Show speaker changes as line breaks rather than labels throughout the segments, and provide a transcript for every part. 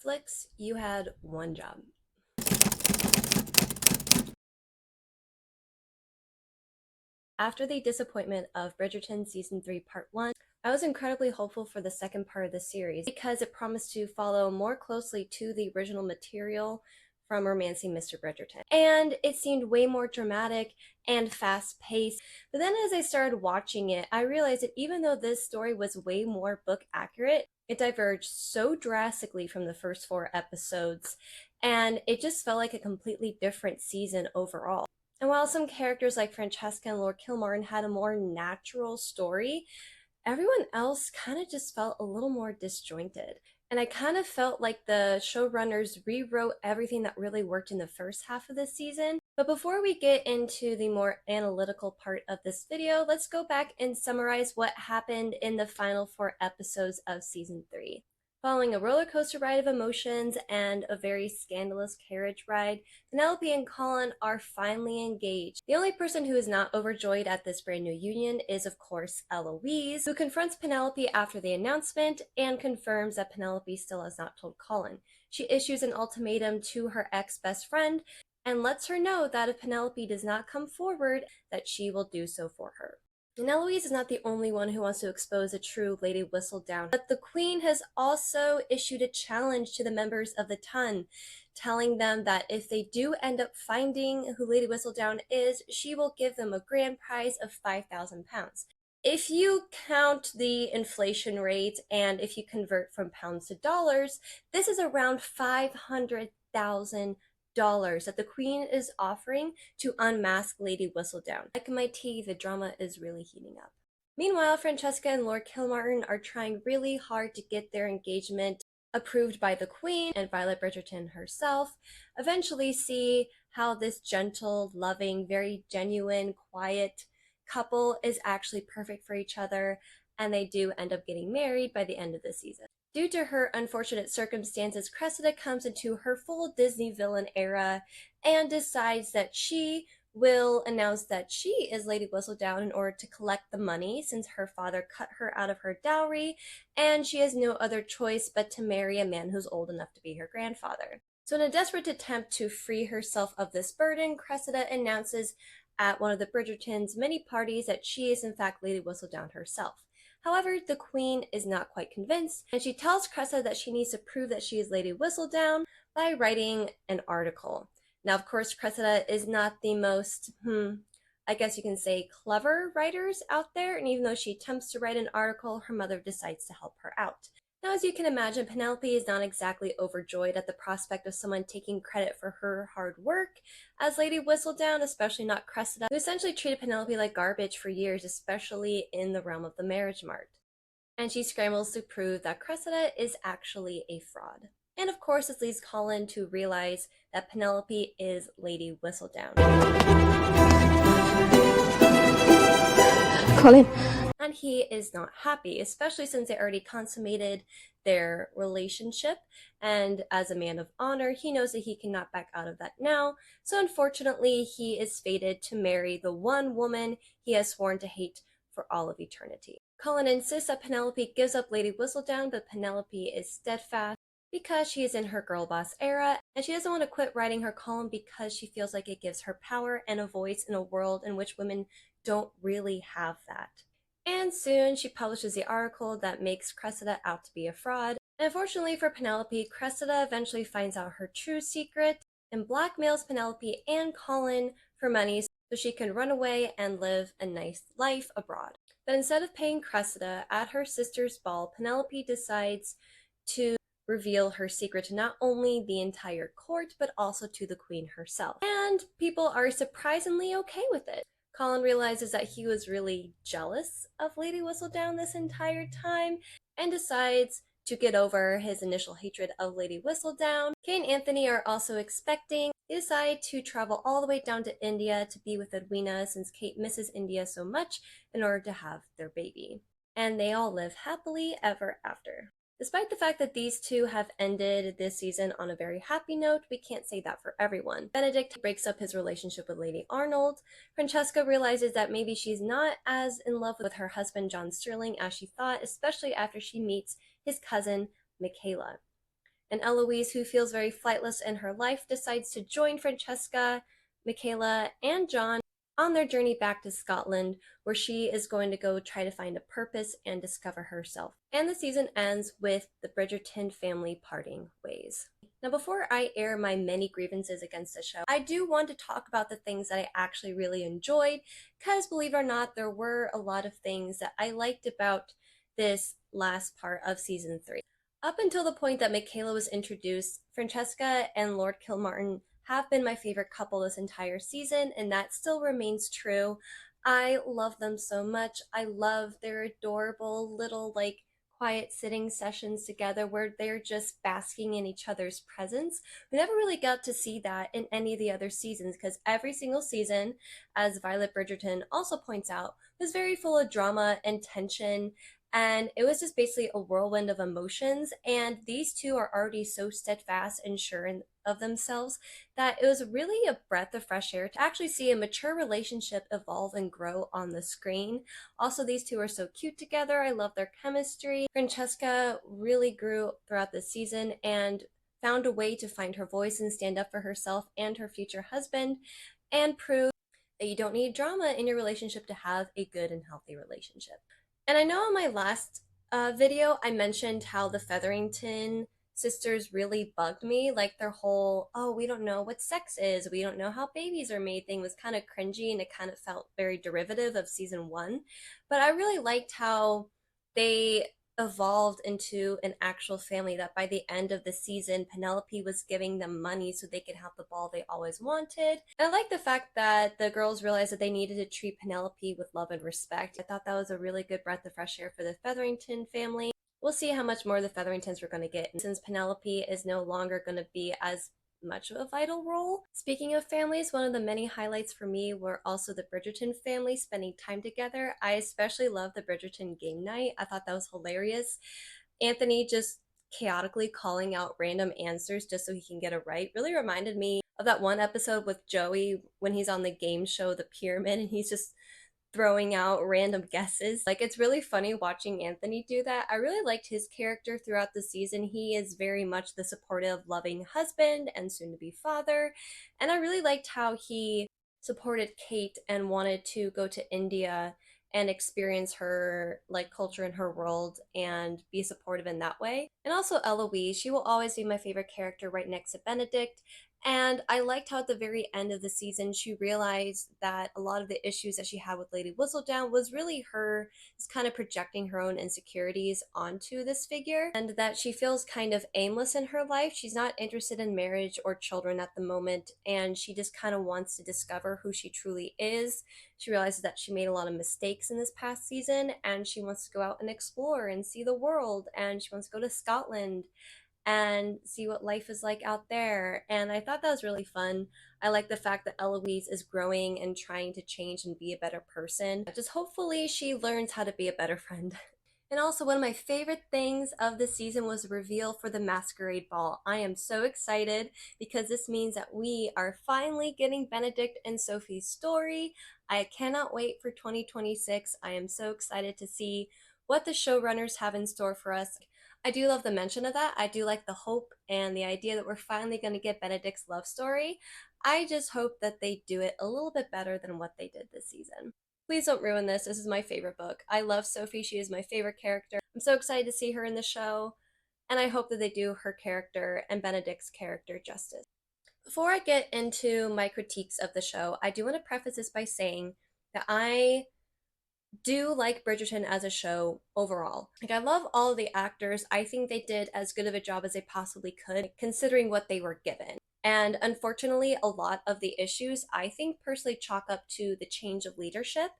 Netflix, you had one job. After the disappointment of Bridgerton Season 3 Part 1, I was incredibly hopeful for the second part of the series because it promised to follow more closely to the original material from Romancing Mr. Bridgerton. And it seemed way more dramatic and fast-paced. But then as I started watching it, I realized that even though this story was way more book accurate, it diverged so drastically from the first 4 episodes, and it just felt like a completely different season overall. And while some characters like Francesca and Lord Kilmartin had a more natural story, everyone else kind of just felt a little more disjointed. And I kind of felt like the showrunners rewrote everything that really worked in the first half of the season. But before we get into the more analytical part of this video, let's go back and summarize what happened in the final 4 episodes of Season 3. Following a roller coaster ride of emotions and a very scandalous carriage ride, Penelope and Colin are finally engaged. The only person who is not overjoyed at this brand new union is, of course, Eloise, who confronts Penelope after the announcement and confirms that Penelope still has not told Colin. She issues an ultimatum to her ex-best friend and lets her know that if Penelope does not come forward, that she will do so for her. And Eloise is not the only one who wants to expose a true Lady Whistledown, but the Queen has also issued a challenge to the members of the Ton, telling them that if they do end up finding who Lady Whistledown is, she will give them a grand prize of £5,000. If you count the inflation rate and if you convert from pounds to dollars, this is around $500,000 that the Queen is offering to unmask Lady Whistledown. Like my tea, the drama is really heating up. Meanwhile, Francesca and Lord Kilmartin are trying really hard to get their engagement approved by the Queen, and Violet Bridgerton herself eventually see how this gentle, loving, very genuine, quiet couple is actually perfect for each other, and they do end up getting married by the end of the season. Due to her unfortunate circumstances, Cressida comes into her full Disney villain era and decides that she will announce that she is Lady Whistledown in order to collect the money since her father cut her out of her dowry and she has no other choice but to marry a man who's old enough to be her grandfather. So in a desperate attempt to free herself of this burden, Cressida announces at one of the Bridgertons' many parties that she is in fact Lady Whistledown herself. However, the Queen is not quite convinced, and she tells Cressida that she needs to prove that she is Lady Whistledown by writing an article. Now, of course, Cressida is not the most, I guess you can say, clever writers out there, and even though she attempts to write an article, her mother decides to help her out. Now, as you can imagine, Penelope is not exactly overjoyed at the prospect of someone taking credit for her hard work as Lady Whistledown, especially not Cressida, who essentially treated Penelope like garbage for years, especially in the realm of the marriage mart. And she scrambles to prove that Cressida is actually a fraud. And of course, this leads Colin to realize that Penelope is Lady Whistledown.
Colin.
And he is not happy, especially since they already consummated their relationship, and as a man of honor, he knows that he cannot back out of that now, so unfortunately he is fated to marry the one woman he has sworn to hate for all of eternity. Colin insists that Penelope gives up Lady Whistledown, but Penelope is steadfast because she is in her girl boss era, and she doesn't want to quit writing her column because she feels like it gives her power and a voice in a world in which women don't really have that. And soon she publishes the article that makes Cressida out to be a fraud. And unfortunately for Penelope, Cressida eventually finds out her true secret and blackmails Penelope and Colin for money so she can run away and live a nice life abroad. But instead of paying Cressida at her sister's ball, Penelope decides to reveal her secret to not only the entire court, but also to the Queen herself. And people are surprisingly okay with it. Colin realizes that he was really jealous of Lady Whistledown this entire time and decides to get over his initial hatred of Lady Whistledown. Kate and Anthony are also expecting. They decide to travel all the way down to India to be with Edwina since Kate misses India so much in order to have their baby. And they all live happily ever after. Despite the fact that these two have ended this season on a very happy note, we can't say that for everyone. Benedict breaks up his relationship with Lady Arnold. Francesca realizes that maybe she's not as in love with her husband John Sterling as she thought, especially after she meets his cousin Michaela. And Eloise, who feels very flightless in her life, decides to join Francesca, Michaela, and John on their journey back to Scotland, where she is going to go try to find a purpose and discover herself. And the season ends with the Bridgerton family parting ways. Now, before I air my many grievances against the show, I do want to talk about the things that I actually really enjoyed, because believe it or not, there were a lot of things that I liked about this last part of season 3. Up until the point that Michaela was introduced, Francesca and Lord Kilmartin have been my favorite couple this entire season, and that still remains true. I love them so much. I love their adorable little, quiet sitting sessions together where they're just basking in each other's presence. We never really got to see that in any of the other seasons, because every single season, as Violet Bridgerton also points out, was very full of drama and tension, and it was just basically a whirlwind of emotions. And these two are already so steadfast and sure of themselves that it was really a breath of fresh air to actually see a mature relationship evolve and grow on the screen. Also, these two are so cute together. I love their chemistry. Francesca really grew throughout the season and found a way to find her voice and stand up for herself and her future husband, and prove that you don't need drama in your relationship to have a good and healthy relationship. And I know in my last video, I mentioned how the Featherington sisters really bugged me. Like their whole, oh, we don't know what sex is, we don't know how babies are made thing was kind of cringy, and it kind of felt very derivative of season 1. But I really liked how they evolved into an actual family, that by the end of the season, Penelope was giving them money so they could have the ball they always wanted. And I like the fact that the girls realized that they needed to treat Penelope with love and respect. I thought that was a really good breath of fresh air for the Featherington family. We'll see how much more the Featheringtons we're going to get, since Penelope is no longer going to be as much of a vital role. Speaking of families, one of the many highlights for me were also the Bridgerton family spending time together. I especially love the Bridgerton game night. I thought that was hilarious. Anthony just chaotically calling out random answers just so he can get it right really reminded me of that one episode with Joey when he's on the game show The Pyramid, and he's just throwing out random guesses. Like, it's really funny watching Anthony do that. I really liked his character throughout the season. He is very much the supportive, loving husband and soon to be father. And I really liked how he supported Kate and wanted to go to India and experience her culture in her world and be supportive in that way. And also Eloise, she will always be my favorite character right next to Benedict. And I liked how at the very end of the season, she realized that a lot of the issues that she had with Lady Whistledown was really her just kind of projecting her own insecurities onto this figure, and that she feels kind of aimless in her life. She's not interested in marriage or children at the moment, and she just kind of wants to discover who she truly is. She realizes that she made a lot of mistakes in this past season, and she wants to go out and explore and see the world, and she wants to go to Scotland and see what life is like out there. And I thought that was really fun. I like the fact that Eloise is growing and trying to change and be a better person. Just hopefully she learns how to be a better friend. And also, one of my favorite things of the season was the reveal for the Masquerade Ball. I am so excited because this means that we are finally getting Benedict and Sophie's story. I cannot wait for 2026. I am so excited to see what the showrunners have in store for us. I do love the mention of that. I do like the hope and the idea that we're finally going to get Benedict's love story. I just hope that they do it a little bit better than what they did this season. Please don't ruin this. This is my favorite book. I love Sophie. She is my favorite character. I'm so excited to see her in the show, and I hope that they do her character and Benedict's character justice. Before I get into my critiques of the show, I do want to preface this by saying that I do like Bridgerton as a show overall. I love all of the actors. I think they did as good of a job as they possibly could, considering what they were given. And unfortunately, a lot of the issues I think personally chalk up to the change of leadership.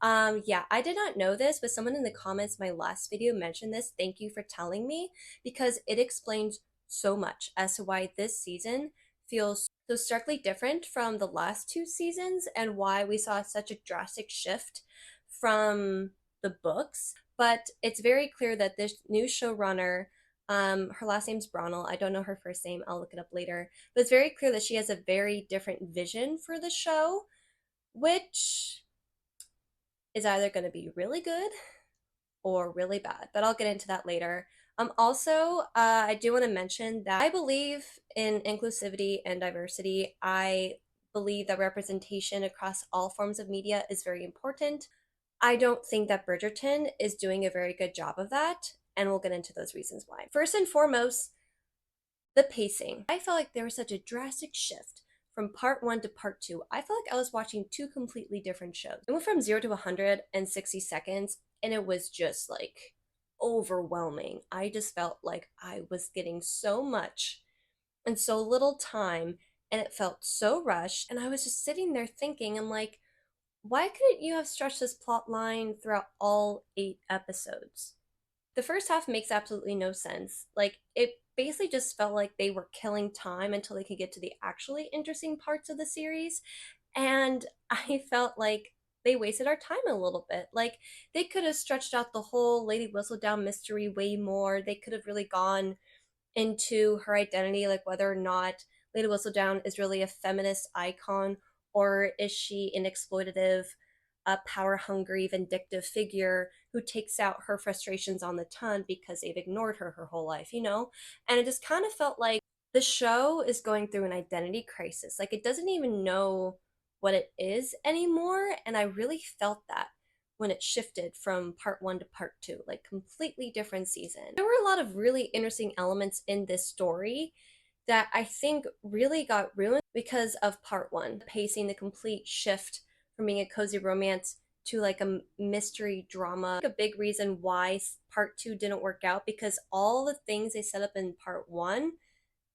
Yeah, I did not know this, but someone in the comments my last video mentioned this. Thank you for telling me, because it explains so much as to why this season feels so starkly different from the last 2 seasons, and why we saw such a drastic shift from the books. But it's very clear that this new showrunner, her last name's Bronnell. I don't know her first name. I'll look it up later. But it's very clear that she has a very different vision for the show, which is either going to be really good or really bad, but I'll get into that later. Also, I do want to mention that I believe in inclusivity and diversity. I believe that representation across all forms of media is very important. I don't think that Bridgerton is doing a very good job of that, and we'll get into those reasons why. First and foremost, the pacing. I felt like there was such a drastic shift from part one to part two. I felt like I was watching two completely different shows. It went from 0 to 100 in 60 seconds, and it was just like overwhelming. I just felt like I was getting so much in so little time, and it felt so rushed. And I was just sitting there thinking, I'm like, why couldn't you have stretched this plot line throughout all 8 episodes? The first half makes absolutely no sense. Like, it basically just felt like they were killing time until they could get to the actually interesting parts of the series. And I felt like they wasted our time a little bit. Like, they could have stretched out the whole Lady Whistledown mystery way more. They could have really gone into her identity, like whether or not Lady Whistledown is really a feminist icon, or is she an exploitative, power hungry, vindictive figure who takes out her frustrations on the ton because they've ignored her whole life, you know? And it just kind of felt like the show is going through an identity crisis. Like, it doesn't even know what it is anymore. And I really felt that when it shifted from part one to part two, like completely different season. There were a lot of really interesting elements in this story that I think really got ruined because of part one. The pacing, the complete shift from being a cozy romance to like a mystery drama. A big reason why part two didn't work out, because all the things they set up in part one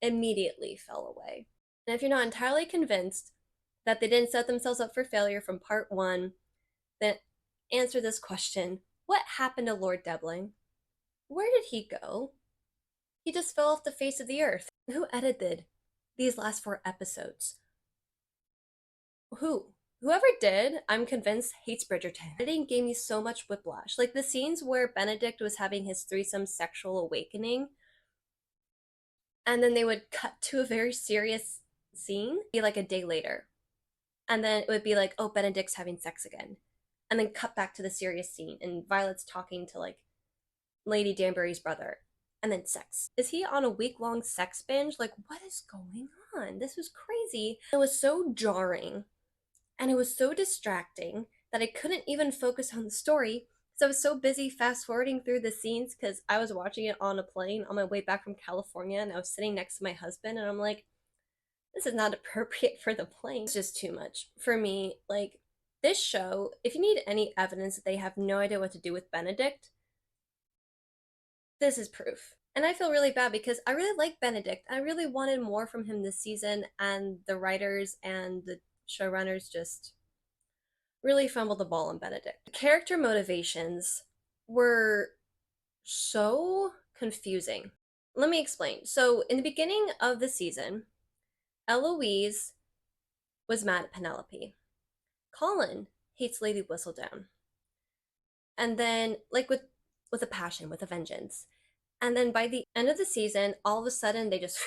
immediately fell away. And if you're not entirely convinced that they didn't set themselves up for failure from part one, then answer this question. What happened to Lord Debling? Where did he go? He just fell off the face of the earth. Who edited these last 4 episodes? Who? Whoever did, I'm convinced, hates Bridgerton. Editing gave me so much whiplash. Like the scenes where Benedict was having his threesome sexual awakening, and then they would cut to a very serious scene, be like a day later. And then it would be like, oh, Benedict's having sex again. And then cut back to the serious scene, and Violet's talking to like Lady Danbury's brother, and then sex. Is he on a week-long sex binge? Like, what is going on? This was crazy. It was so jarring, and it was so distracting that I couldn't even focus on the story because I was so busy fast-forwarding through the scenes because I was watching it on a plane on my way back from California, and I was sitting next to my husband, and I'm like, this is not appropriate for the plane. It's just too much for me. Like, this show, if you need any evidence that they have no idea what to do with Benedict, this is proof. And I feel really bad because I really like Benedict. I really wanted more from him this season, and the writers and the showrunners just really fumbled the ball on Benedict. The character motivations were so confusing. Let me explain. So, in the beginning of the season, Eloise was mad at Penelope. Colin hates Lady Whistledown. And then, like, with a passion, with a vengeance. And then by the end of the season, all of a sudden they just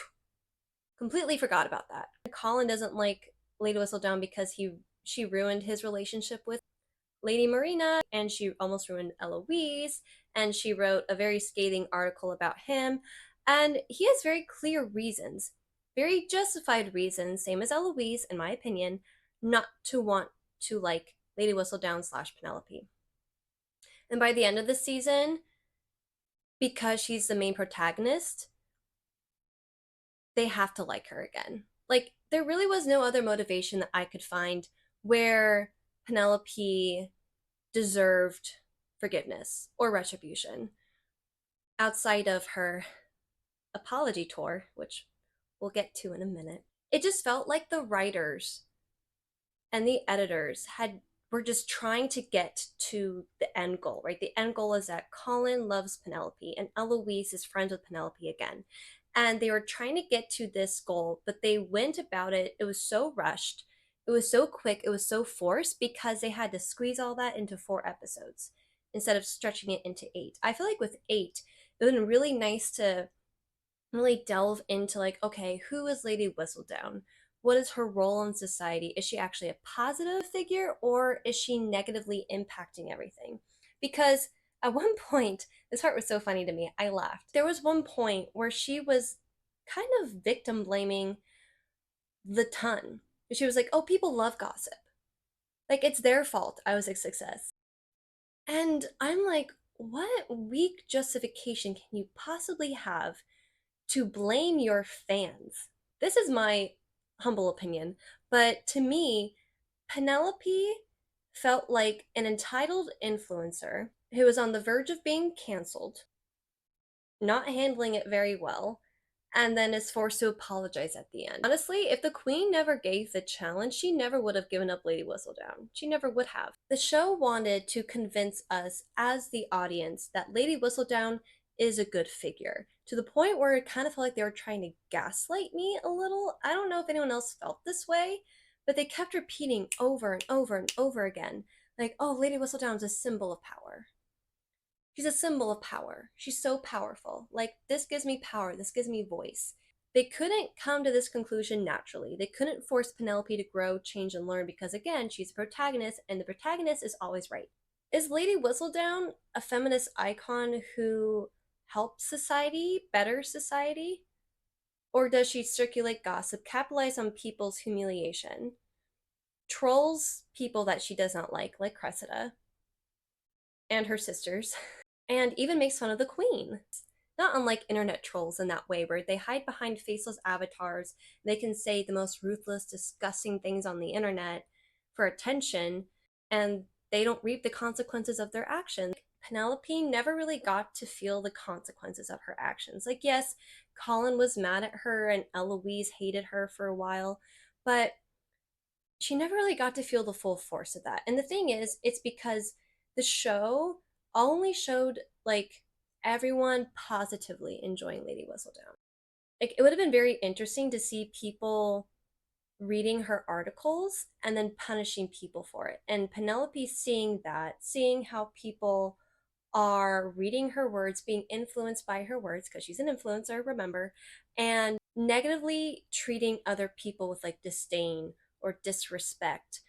completely forgot about that. Colin doesn't like Lady Whistledown because she ruined his relationship with Lady Marina, and she almost ruined Eloise, and she wrote a very scathing article about him. And he has very clear reasons, very justified reasons, same as Eloise, in my opinion, not to want to like Lady Whistledown slash Penelope. And by the end of the season, because she's the main protagonist, they have to like her again. Like, there really was no other motivation that I could find where Penelope deserved forgiveness or retribution outside of her apology tour, which we'll get to in a minute. It just felt like the writers and the editors were just trying to get to the end goal, right? The end goal is that Colin loves Penelope and Eloise is friends with Penelope again. And they were trying to get to this goal, but they went about it. It was so rushed. It was so quick. It was so forced because they had to squeeze all that into 4 episodes instead of stretching it into 8. I feel like with 8, it would have been really nice to really delve into like, okay, who is Lady Whistledown? What is her role in society? Is she actually a positive figure, or is she negatively impacting everything? Because At one point, this part was so funny to me, I laughed. There was one point where she was kind of victim blaming the ton. She was like, oh, people love gossip. Like, it's their fault I was a success. And I'm like, what weak justification can you possibly have to blame your fans? This is my humble opinion, but to me, Penelope felt like an entitled influencer who was on the verge of being canceled, not handling it very well, and then is forced to apologize at the end. Honestly, if the queen never gave the challenge, she never would have given up Lady Whistledown. She never would have. The show wanted to convince us as the audience that Lady Whistledown is a good figure, to the point where it kind of felt like they were trying to gaslight me a little. I don't know if anyone else felt this way, but they kept repeating over and over and over again, like, oh, Lady Whistledown is a symbol of power. She's a symbol of power. She's so powerful. Like, this gives me power, this gives me voice. They couldn't come to this conclusion naturally. They couldn't force Penelope to grow, change, and learn because, again, she's a protagonist, and the protagonist is always right. Is Lady Whistledown a feminist icon who helps society, better society? Or does she circulate gossip, capitalize on people's humiliation, trolls people that she does not like Cressida, and her sisters, and even makes fun of the queen? Not unlike internet trolls in that way, where they hide behind faceless avatars. They can say the most ruthless, disgusting things on the internet for attention, and they don't reap the consequences of their actions. Penelope never really got to feel the consequences of her actions. Like, yes, Colin was mad at her and Eloise hated her for a while, but she never really got to feel the full force of that. And the thing is, it's because the show only showed like everyone positively enjoying Lady Whistledown. Like, it would have been very interesting to see people reading her articles and then punishing people for it. And Penelope seeing that, seeing how people are reading her words, being influenced by her words, because she's an influencer, remember, and negatively treating other people with like disdain or disrespect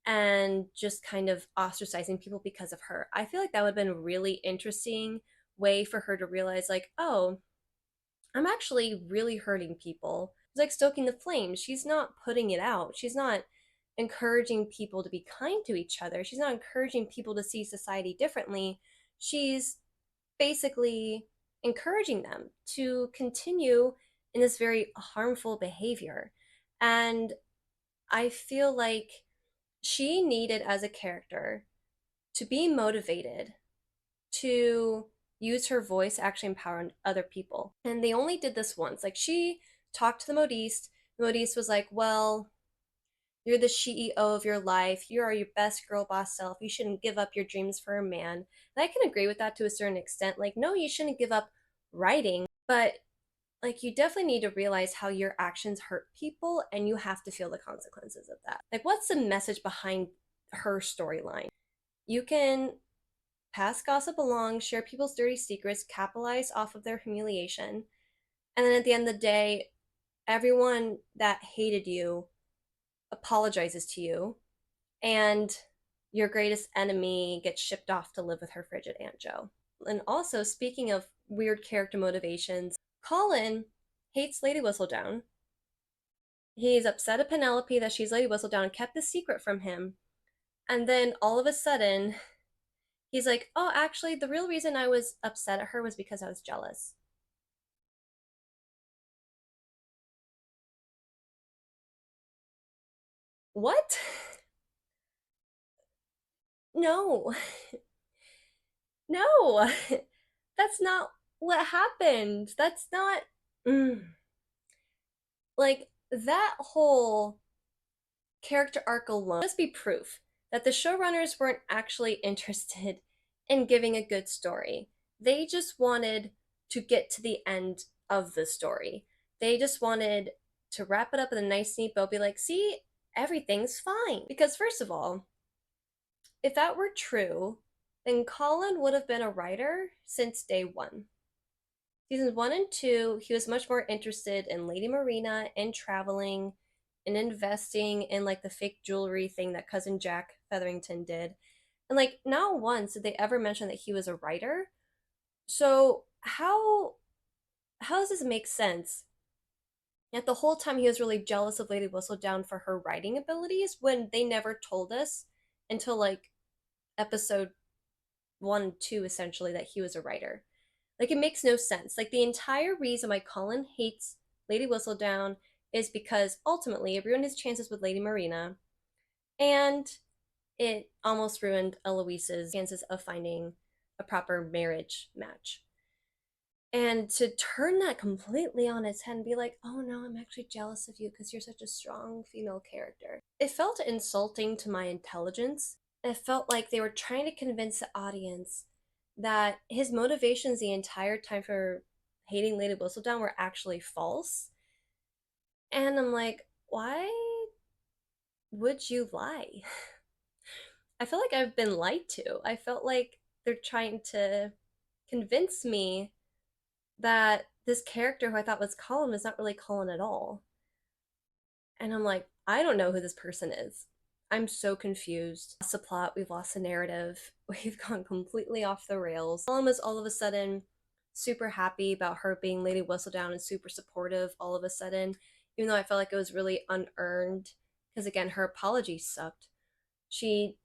and just kind of ostracizing people because of her. I feel like that would have been a really interesting way for her to realize, like, oh, I'm actually really hurting people. It's like stoking the flames. She's not putting it out. She's not encouraging people to be kind to each other. She's not encouraging people to see society differently. She's basically encouraging them to continue in this very harmful behavior. And I feel like she needed, as a character, to be motivated to use her voice to actually empower other people. And they only did this once. Like, she talked to the modiste. The modiste was like, well, you're the CEO of your life. You are your best girl boss self. You shouldn't give up your dreams for a man. And I can agree with that to a certain extent. Like, no, you shouldn't give up writing, but like, you definitely need to realize how your actions hurt people and you have to feel the consequences of that. Like, what's the message behind her storyline? You can pass gossip along, share people's dirty secrets, capitalize off of their humiliation, and then at the end of the day, everyone that hated you apologizes to you, and your greatest enemy gets shipped off to live with her frigid Aunt Jo. And also, speaking of weird character motivations, Colin hates Lady Whistledown. He's upset at Penelope that she's Lady Whistledown and kept the secret from him. And then all of a sudden, he's like, oh, actually, the real reason I was upset at her was because I was jealous. What? No, no, that's not what happened. That's not. Mm. Like, that whole character arc alone must be proof that the showrunners weren't actually interested in giving a good story. They just wanted to get to the end of the story. They just wanted to wrap it up in a nice, neat bow, be like, see, everything's fine. Because, first of all, if that were true, then Colin would have been a writer since day one. Seasons 1 and 2, he was much more interested in Lady Marina and traveling and investing in like the fake jewelry thing that cousin Jack Featherington did. And like not once did they ever mention that he was a writer. So how does this make sense? Yet the whole time he was really jealous of Lady Whistledown for her writing abilities when they never told us until like episode 1, 2 essentially that he was a writer. Like it makes no sense. Like the entire reason why Colin hates Lady Whistledown is because ultimately it ruined his chances with Lady Marina, and it almost ruined Eloise's chances of finding a proper marriage match. And to turn that completely on its head and be like, oh no, I'm actually jealous of you because you're such a strong female character. It felt insulting to my intelligence. It felt like they were trying to convince the audience that his motivations the entire time for hating Lady Whistledown were actually false. And I'm like, why would you lie? I feel like I've been lied to. I felt like they're trying to convince me that this character who I thought was Colin was not really Colin at all. And I'm like, I don't know who this person is. I'm so confused. We've lost the plot, we've lost the narrative, we've gone completely off the rails. Colin was all of a sudden super happy about her being Lady Whistledown and super supportive all of a sudden, even though I felt like it was really unearned. Because again, her apology sucked. She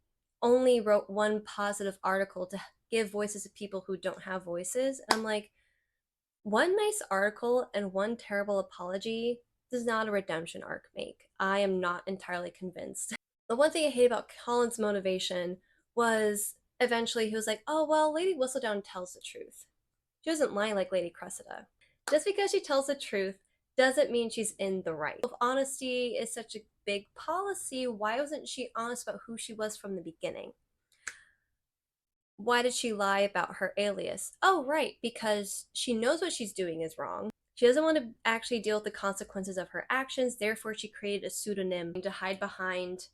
only wrote one positive article to give voices to people who don't have voices. And I'm like, one nice article and one terrible apology does not a redemption arc make. I am not entirely convinced. The one thing I hate about Colin's motivation was eventually he was like, oh, well, Lady Whistledown tells the truth. She doesn't lie like Lady Cressida. Just because she tells the truth doesn't mean she's in the right. If honesty is such a big policy, why wasn't she honest about who she was from the beginning? Why did she lie about her alias? Oh, right, because she knows what she's doing is wrong. She doesn't want to actually deal with the consequences of her actions, therefore, she created a pseudonym to hide behind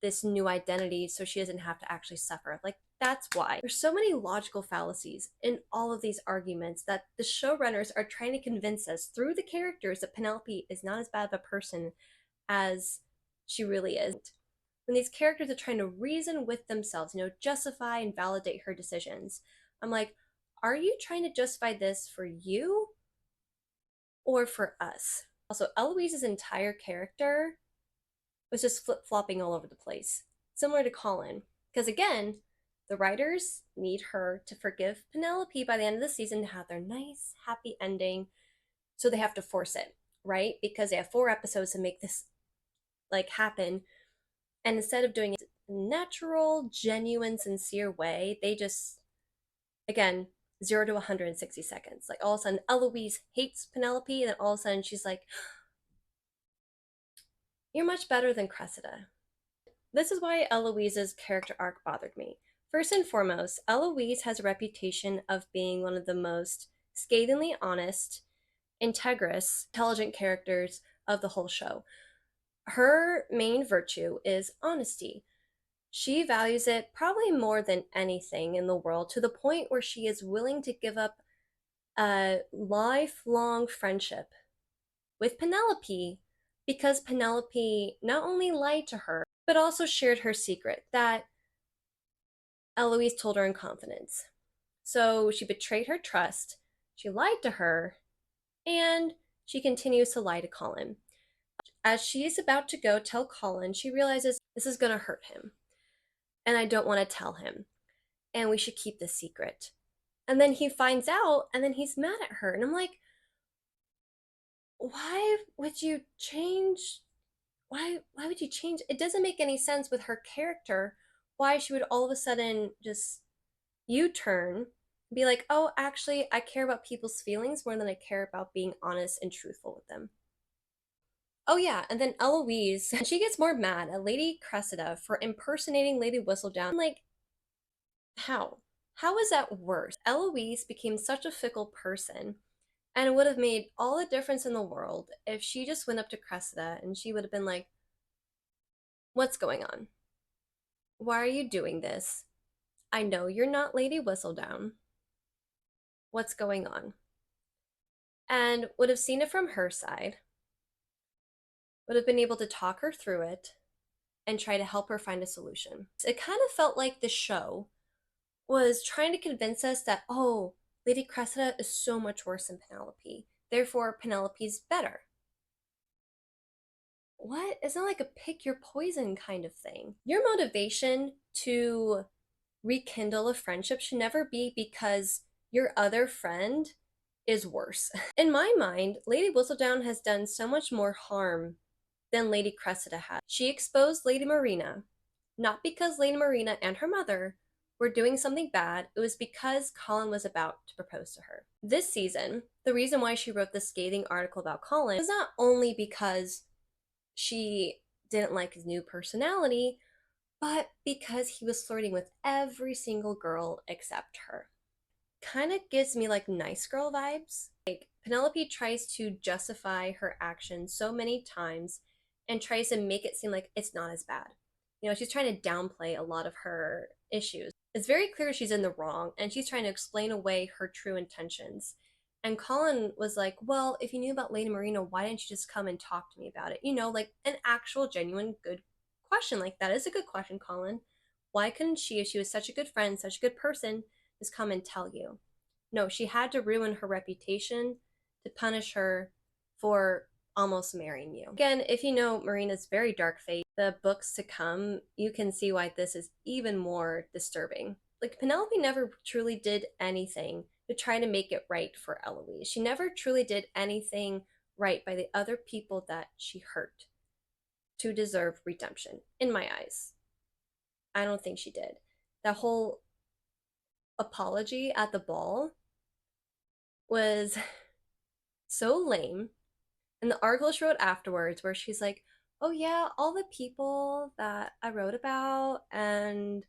this new identity so she doesn't have to actually suffer. Like, that's why. There's so many logical fallacies in all of these arguments that the showrunners are trying to convince us through the characters that Penelope is not as bad of a person as she really is. When these characters are trying to reason with themselves, justify and validate her decisions, I'm like, are you trying to justify this for you or for us? Also, Eloise's entire character was just flip flopping all over the place, similar to Colin. Because again, the writers need her to forgive Penelope by the end of the season to have their nice, happy ending. So they have to force it, right? Because they have 4 episodes to make this like happen. And instead of doing it in a natural, genuine, sincere way, they just, again, 0 to 160 seconds. Like all of a sudden, Eloise hates Penelope, and then all of a sudden she's like, you're much better than Cressida. This is why Eloise's character arc bothered me. First and foremost, Eloise has a reputation of being one of the most scathingly honest, integrous, intelligent characters of the whole show. Her main virtue is honesty. She values it probably more than anything in the world, to the point where she is willing to give up a lifelong friendship with Penelope because Penelope not only lied to her, but also shared her secret that Eloise told her in confidence. So she betrayed her trust, she lied to her, and she continues to lie to Colin. As she is about to go tell Colin, she realizes this is going to hurt him, and I don't want to tell him, and we should keep this secret. And then he finds out, and then he's mad at her, and I'm like, why would you change? Why would you change? It doesn't make any sense with her character why she would all of a sudden just U-turn, be like, oh, actually, I care about people's feelings more than I care about being honest and truthful with them. Oh yeah, and then Eloise, she gets more mad at Lady Cressida for impersonating Lady Whistledown. I'm like, how? How is that worse? Eloise became such a fickle person, and it would have made all the difference in the world if she just went up to Cressida and she would have been like, what's going on? Why are you doing this? I know you're not Lady Whistledown. What's going on? And would have seen it from her side, would have been able to talk her through it, and try to help her find a solution. It kind of felt like the show was trying to convince us that, oh, Lady Cressida is so much worse than Penelope. Therefore, Penelope's better. What? It's not like a pick your poison kind of thing. Your motivation to rekindle a friendship should never be because your other friend is worse. In my mind, Lady Whistledown has done so much more harm than Lady Cressida has. She exposed Lady Marina, not because Lady Marina and her mother were doing something bad, it was because Colin was about to propose to her. This season, the reason why she wrote the scathing article about Colin was not only because she didn't like his new personality, but because he was flirting with every single girl except her. Kind of gives me like nice girl vibes. Like Penelope tries to justify her actions so many times and tries to make it seem like it's not as bad. You know, she's trying to downplay a lot of her issues. It's very clear she's in the wrong and she's trying to explain away her true intentions. And Colin was like, well, if you knew about Lady Marina, why didn't you just come and talk to me about it? You know, like an actual, genuine, good question. Like, that is a good question, Colin. Why couldn't she, if she was such a good friend, such a good person, just come and tell you? No, she had to ruin her reputation to punish her for almost marrying you. Again, if you know Marina's very dark fate, the books to come, you can see why this is even more disturbing. Like, Penelope never truly did anything to try to make it right for Eloise. She never truly did anything right by the other people that she hurt to deserve redemption, in my eyes. I don't think she did. That whole apology at the ball was so lame. And the article she wrote afterwards, where she's like, oh yeah, all the people that I wrote about, and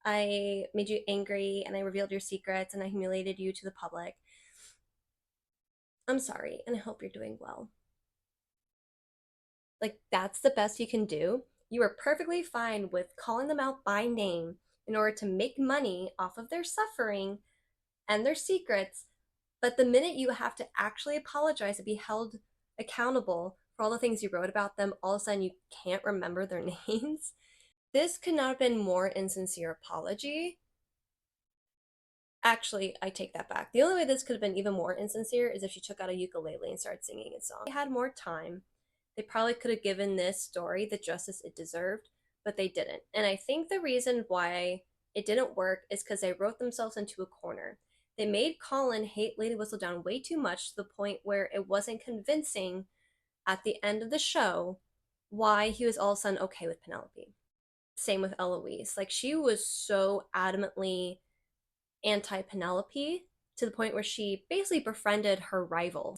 I made you angry, and I revealed your secrets, and I humiliated you to the public. I'm sorry, and I hope you're doing well. Like, that's the best you can do. You are perfectly fine with calling them out by name in order to make money off of their suffering and their secrets. But the minute you have to actually apologize and be held accountable for all the things you wrote about them, all of a sudden you can't remember their names. This could not have been more insincere apology. Actually, I take that back. The only way this could have been even more insincere is if she took out a ukulele and started singing a song. They had more time. They probably could have given this story the justice it deserved, but they didn't. And I think the reason why it didn't work is because they wrote themselves into a corner. They made Colin hate Lady Whistledown way too much to the point where it wasn't convincing at the end of the show why he was all of a sudden okay with Penelope. Same with Eloise. Like, she was so adamantly anti Penelope to the point where she basically befriended her rival.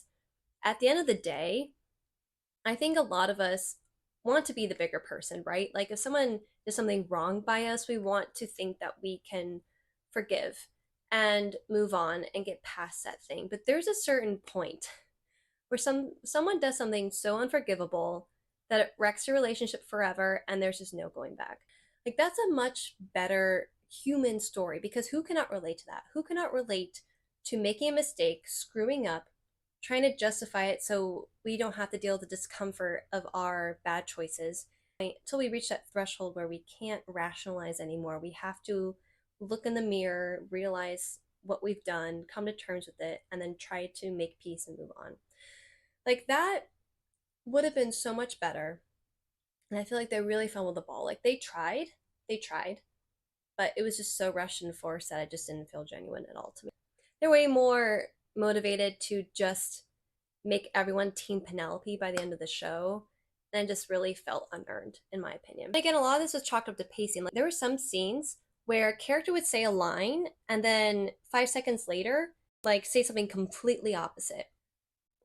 At the end of the day, I think a lot of us want to be the bigger person, right? Like, if someone does something wrong by us, we want to think that we can forgive and move on and get past that thing. But there's a certain point where someone does something so unforgivable that it wrecks your relationship forever and there's just no going back. Like, that's a much better human story, because who cannot relate to that? Who cannot relate to making a mistake, screwing up, trying to justify it so we don't have to deal with the discomfort of our bad choices until we reach that threshold where we can't rationalize anymore. We have to look in the mirror, realize what we've done, come to terms with it, and then try to make peace and move on. Like, that would have been so much better. And I feel like they really fumbled the ball. Like, they tried, but it was just so rushed and forced that it just didn't feel genuine at all to me. They're way more motivated to just make everyone Team Penelope by the end of the show, and just really felt unearned, in my opinion. Again, a lot of this was chalked up to pacing. Like, there were some scenes where a character would say a line and then 5 seconds later, like, say something completely opposite.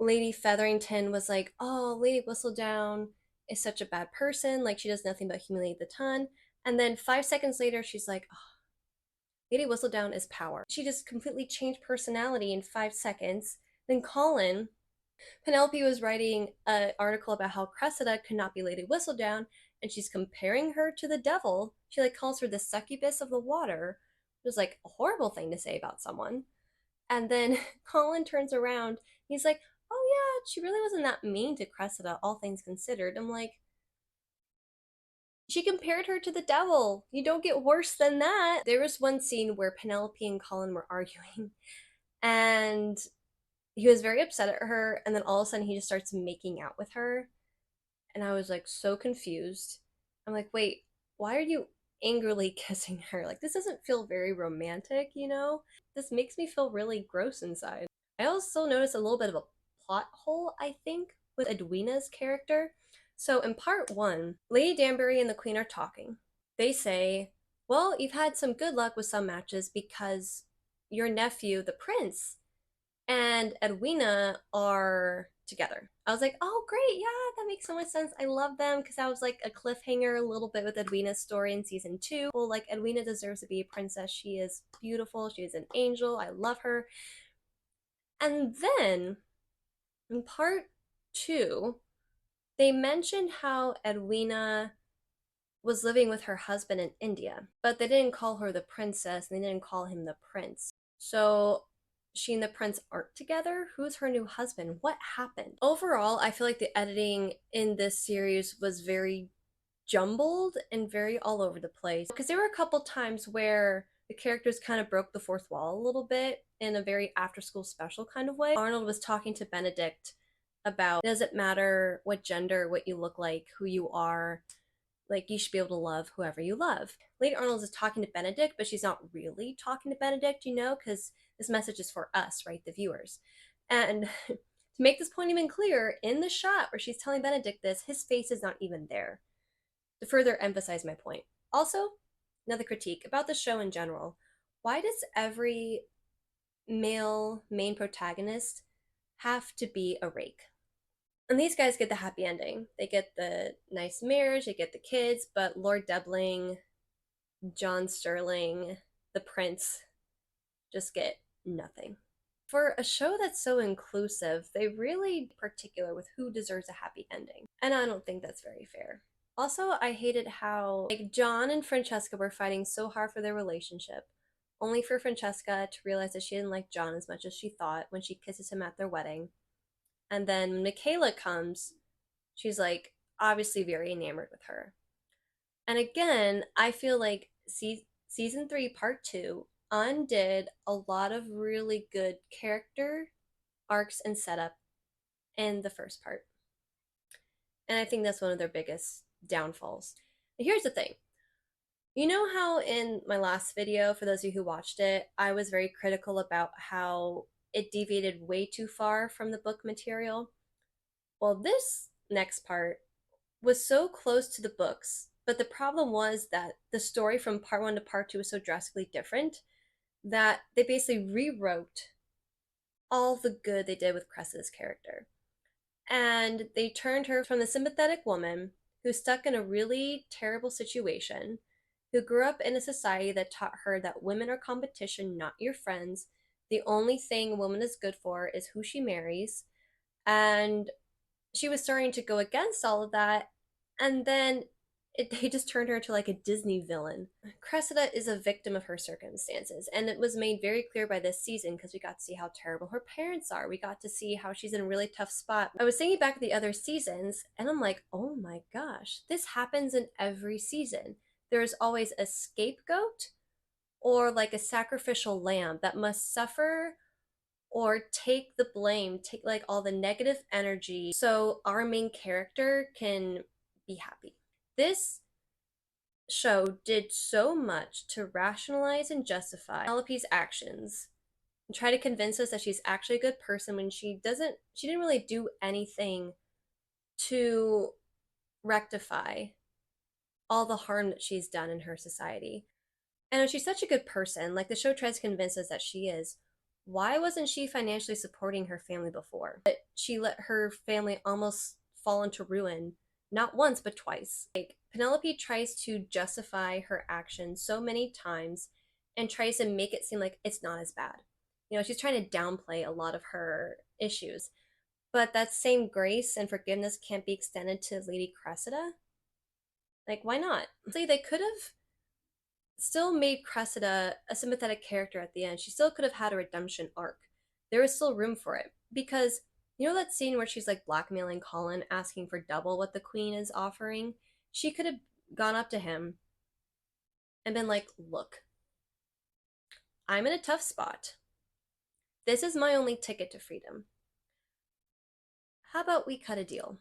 Lady Featherington was like, oh, Lady Whistledown is such a bad person. Like, she does nothing but humiliate the ton. And then 5 seconds later, she's like, oh, Lady Whistledown is power. She just completely changed personality in 5 seconds. Then Colin, Penelope was writing an article about how Cressida could not be Lady Whistledown, and she's comparing her to the devil. She like calls her the succubus of the water. It was like a horrible thing to say about someone. And then Colin turns around. He's like, oh yeah, she really wasn't that mean to Cressida, all things considered. I'm like, She compared her to the devil. You don't get worse than that. There was one scene where Penelope and Colin were arguing, and he was very upset at her, and then all of a sudden he just starts making out with her. And I was like so confused. I'm like, wait, why are you angrily kissing her? Like, this doesn't feel very romantic, you know? This makes me feel really gross inside. I also noticed a little bit of a plot hole, I think, with Edwina's character. So in part one, Lady Danbury and the Queen are talking. They say, well, you've had some good luck with some matches because your nephew, the prince, and Edwina are together. I was like, oh, great. Yeah, that makes so much sense. I love them because that was like a cliffhanger a little bit with Edwina's story in season two. Well, like, Edwina deserves to be a princess. She is beautiful. She is an angel. I love her. And then in part two, they mentioned how Edwina was living with her husband in India, but they didn't call her the princess and they didn't call him the prince. So she and the prince aren't together. Who's her new husband? What happened? Overall, I feel like the editing in this series was very jumbled and very all over the place. Because there were a couple times where the characters kind of broke the fourth wall a little bit in a very after school special kind of way. Arnold was talking to Benedict about it doesn't matter what gender, what you look like, who you are, like you should be able to love whoever you love. Lady Arnold is talking to Benedict, but she's not really talking to Benedict, you know, because this message is for us, right, the viewers. And to make this point even clearer, in the shot where she's telling Benedict this, his face is not even there, to further emphasize my point. Also, another critique about the show in general. Why does every male main protagonist have to be a rake? And these guys get the happy ending. They get the nice marriage, they get the kids, but Lord Debling, John Sterling, the prince just get nothing. For a show that's so inclusive, they really particular with who deserves a happy ending. And I don't think that's very fair. Also, I hated how like John and Francesca were fighting so hard for their relationship, only for Francesca to realize that she didn't like John as much as she thought when she kisses him at their wedding. And then when Michaela comes, she's like obviously very enamored with her. And again, I feel like season three, part two, undid a lot of really good character arcs and setup in the first part. And I think that's one of their biggest downfalls. But here's the thing. You know how in my last video, for those of you who watched it, I was very critical about how it deviated way too far from the book material? Well, this next part was so close to the books, but the problem was that the story from part one to part two was so drastically different that they basically rewrote all the good they did with Cressida's character. And they turned her from the sympathetic woman who's stuck in a really terrible situation, who grew up in a society that taught her that women are competition, not your friends. The only thing a woman is good for is who she marries. And she was starting to go against all of that, and then they just turned her into like a Disney villain. Cressida is a victim of her circumstances, and it was made very clear by this season because we got to see how terrible her parents are. We got to see how she's in a really tough spot. I was thinking back at the other seasons, and I'm like, oh my gosh, this happens in every season. There's always a scapegoat or like a sacrificial lamb that must suffer or take the blame, take like all the negative energy so our main character can be happy. This show did so much to rationalize and justify Penelope's actions and try to convince us that she's actually a good person when she didn't really do anything to rectify all the harm that she's done in her society. And if she's such a good person, like the show tries to convince us that she is, why wasn't she financially supporting her family before? But she let her family almost fall into ruin, not once, but twice. Like, Penelope tries to justify her actions so many times and tries to make it seem like it's not as bad. You know, she's trying to downplay a lot of her issues. But that same grace and forgiveness can't be extended to Lady Cressida. Like, why not? See, they could have still made Cressida a sympathetic character at the end. She still could have had a redemption arc. There was still room for it. Because, you know that scene where she's like blackmailing Colin, asking for double what the queen is offering? She could have gone up to him and been like, look, I'm in a tough spot. This is my only ticket to freedom. How about we cut a deal?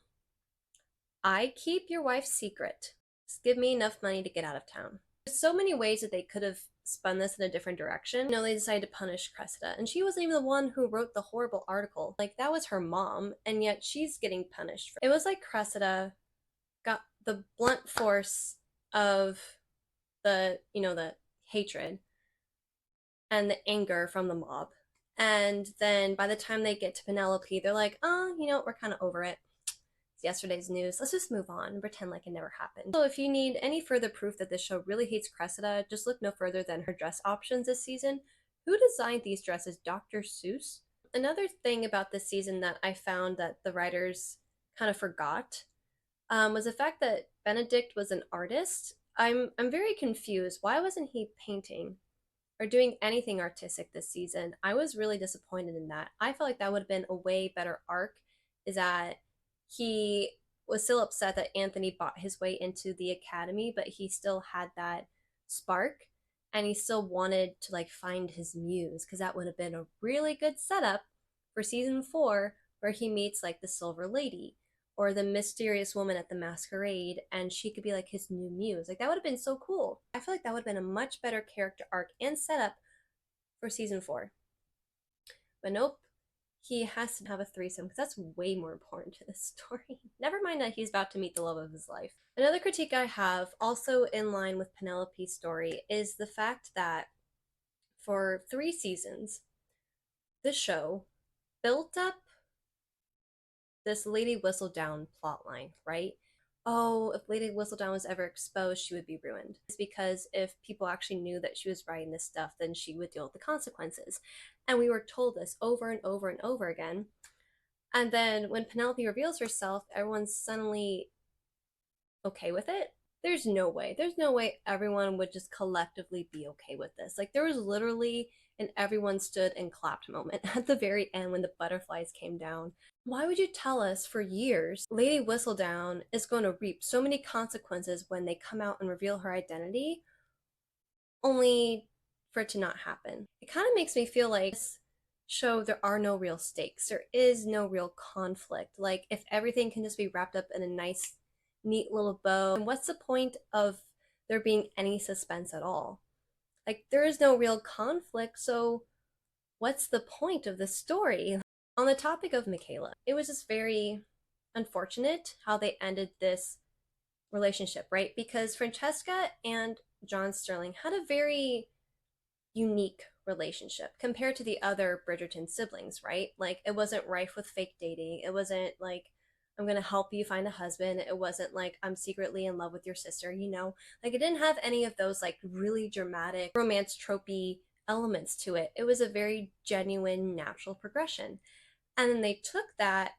I keep your wife's secret. Just give me enough money to get out of town. There's so many ways that they could have spun this in a different direction. You know, they decided to punish Cressida, and she wasn't even the one who wrote the horrible article. Like, that was her mom, and yet she's getting punished. It was like Cressida got the blunt force of the, you know, the hatred and the anger from the mob. And then by the time they get to Penelope, they're like, oh, you know, we're kind of over it. It's yesterday's news. Let's just move on and pretend like it never happened. So if you need any further proof that this show really hates Cressida, just look no further than her dress options this season. Who designed these dresses? Dr. Seuss? Another thing about this season that I found that the writers kind of forgot was the fact that Benedict was an artist. I'm very confused. Why wasn't he painting or doing anything artistic this season? I was really disappointed in that. I felt like that would have been a way better arc, is that he was still upset that Anthony bought his way into the academy, but he still had that spark and he still wanted to like find his muse, because that would have been a really good setup for season 4, where he meets like the Silver Lady or the mysterious woman at the masquerade, and she could be like his new muse. Like, that would have been so cool. I feel like that would have been a much better character arc and setup for season 4. But nope, he has to have a threesome because that's way more important to this story. Never mind that he's about to meet the love of his life. Another critique I have, also in line with Penelope's story, is the fact that for 3 seasons, the show built up this Lady Whistledown plotline, right? Oh, if Lady Whistledown was ever exposed, she would be ruined. It's because if people actually knew that she was writing this stuff, then she would deal with the consequences. And we were told this over and over and over again. And then when Penelope reveals herself, everyone's suddenly okay with it. There's no way. There's no way everyone would just collectively be okay with this. Like, there was literally an everyone stood and clapped moment at the very end when the butterflies came down. Why would you tell us for years Lady Whistledown is going to reap so many consequences when they come out and reveal her identity, only for it to not happen? It kind of makes me feel like this show, there are no real stakes. There is no real conflict. Like, if everything can just be wrapped up in a nice, neat little bow, and what's the point of there being any suspense at all? Like, there is no real conflict, so what's the point of the story? On the topic of Michaela, it was just very unfortunate how they ended this relationship, right? Because Francesca and John Sterling had a very unique relationship compared to the other Bridgerton siblings, right? Like, it wasn't rife with fake dating. It wasn't like, I'm gonna help you find a husband. It wasn't like, I'm secretly in love with your sister, you know? Like, it didn't have any of those like really dramatic romance tropey elements to it. It was a very genuine, natural progression. And then they took that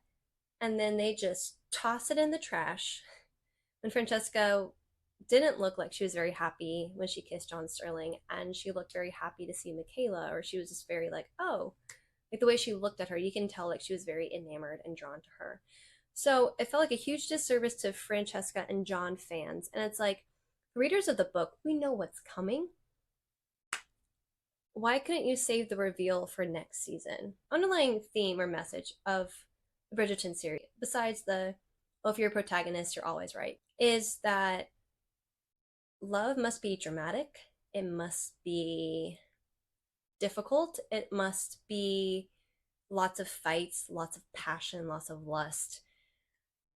and then they just tossed it in the trash when Francesca didn't look like she was very happy when she kissed John Sterling, and she looked very happy to see Michaela, or she was just very like, oh, like the way she looked at her, you can tell like she was very enamored and drawn to her. So it felt like a huge disservice to Francesca and John fans. And it's like, readers of the book, we know what's coming. Why couldn't you save the reveal for next season? Underlying theme or message of the Bridgerton series, besides the, well, if you're a protagonist, you're always right, is that love must be dramatic, it must be difficult, it must be lots of fights, lots of passion, lots of lust.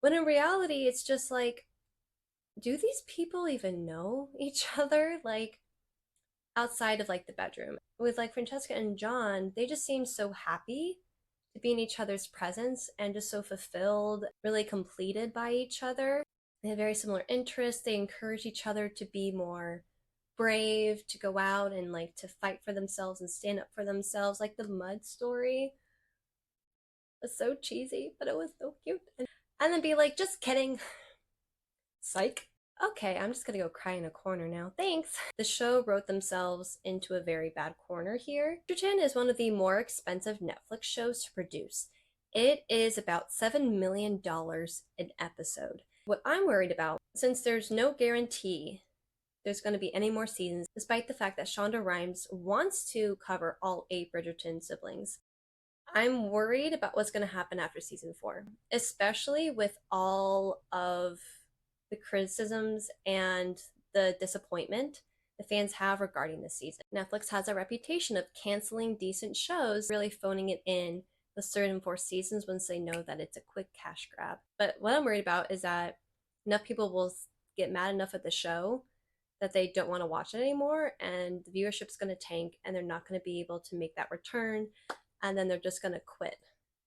When in reality, it's just like, do these people even know each other? Like, outside of like the bedroom. With like Francesca and John, they just seem so happy to be in each other's presence and just so fulfilled, really completed by each other. They have very similar interests. They encourage each other to be more brave, to go out and like to fight for themselves and stand up for themselves. Like the Mud story was so cheesy, but it was so cute. And then be like, just kidding. Psych. Okay, I'm just gonna go cry in a corner now. Thanks! The show wrote themselves into a very bad corner here. Bridgerton is one of the more expensive Netflix shows to produce. It is about $7 million an episode. What I'm worried about, since there's no guarantee there's going to be any more seasons, despite the fact that Shonda Rhimes wants to cover all 8 Bridgerton siblings, I'm worried about what's going to happen after season 4, especially with all of the criticisms and the disappointment the fans have regarding this season. Netflix has a reputation of canceling decent shows, really phoning it in the third and fourth seasons once they know that it's a quick cash grab. But what I'm worried about is that enough people will get mad enough at the show that they don't want to watch it anymore, and the viewership's going to tank, and they're not going to be able to make that return, and then they're just going to quit.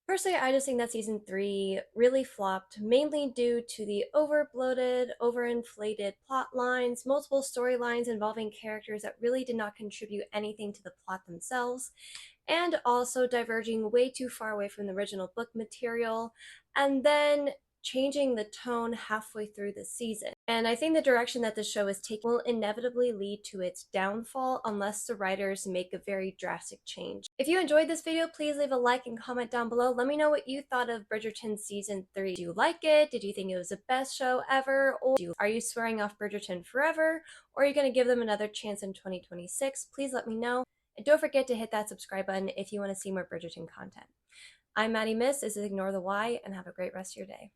Personally, I just think that season 3 really flopped, mainly due to the over bloated, overinflated plot lines, multiple storylines involving characters that really did not contribute anything to the plot themselves, and also diverging way too far away from the original book material, and then changing the tone halfway through the season. And I think the direction that the show is taking will inevitably lead to its downfall unless the writers make a very drastic change. If you enjoyed this video, please leave a like and comment down below. Let me know what you thought of Bridgerton season 3. Do you like it? Did you think it was the best show ever? Or are you swearing off Bridgerton forever? Or are you going to give them another chance in 2026? Please let me know. And don't forget to hit that subscribe button if you want to see more Bridgerton content. I'm Madi Miss. This is Ignore the Why, and have a great rest of your day.